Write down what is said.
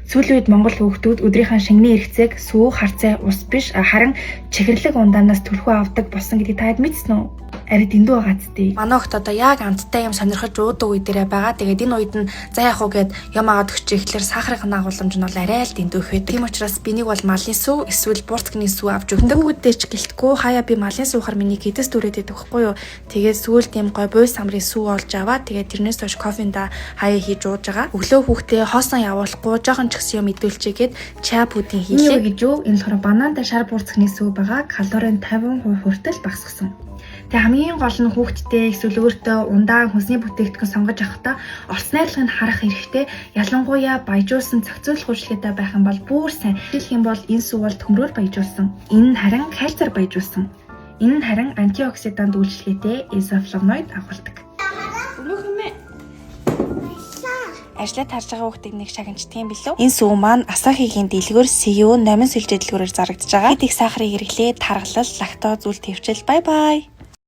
Сүүлийн үед Монгол хүүхдүүд өдрийнхөө шингэний хэрэгцээг сүү, харцай, ус биш харин чихэрлэг ундаанаас төлхөө авдаг болсон гэдгийг та хэд мэдсэн үү? Арай дэндүү байгаа зү. Манай хот одоо яг амттай юм сонирхож уудаг үе дээрээ байгаа. Тэгээд энэ үед нь за яах вэ гэд юм аваад өгч ихлээр сахарын агуулмж нь бол арай л дэндүү их байдаг. Тийм учраас би нэг бол малын сүү эсвэл бурцгны сүү авч өгдөг. Хүүхдтэй ч гэлтгүү хаяа би малын сүүхар миний хэдэс дүрээд идэх байхгүй юу. Тэгээд сүүл тийм гой буйс самрын сүү олж аваад тэгээд тэрнээс хойш кофенда хаяа хийж ууж байгаа. Өглөө хүүхдээ хоосон явуулахгүй жоохон ч гэсэн юм идүүлчихэд чай пудинг хийлээ гэж юу. Энэ болохоор бананда шар бурцгны сүү байгаа. Калорийн 50% хүртэл багасгасан. Тэгээ хамгийн гол нь хүүхдтэй эсвэл өөртөө ундаа хүнсний бүтээгдэхүүн сонгож авахдаа орц найрлагыг харах хэрэгтэй. Ялангуяа баяжуулсан цогцоолох үйлчлэгээтэй байх юм бол бүр сайн. Хэлэх юм бол энэ сүү бол төмрөөр баяжуулсан. Энэ нь харин кальцаар баяжуулсан. Энэ нь харин антиоксидант үйлчлэгээтэй изофлавоноид агуулдаг. Ажлаа тарж байгаа хүүхдийг нэг шагнаждгийн билүү. Энэ сүү маань Асахигийн дэлгүүр CEO номин сүлжээ дэлгүүрээр зарагдж байгаа. Хэд их сахарыг хэрэглээ, тархалал, лактоз, үл твчил. Бай бай.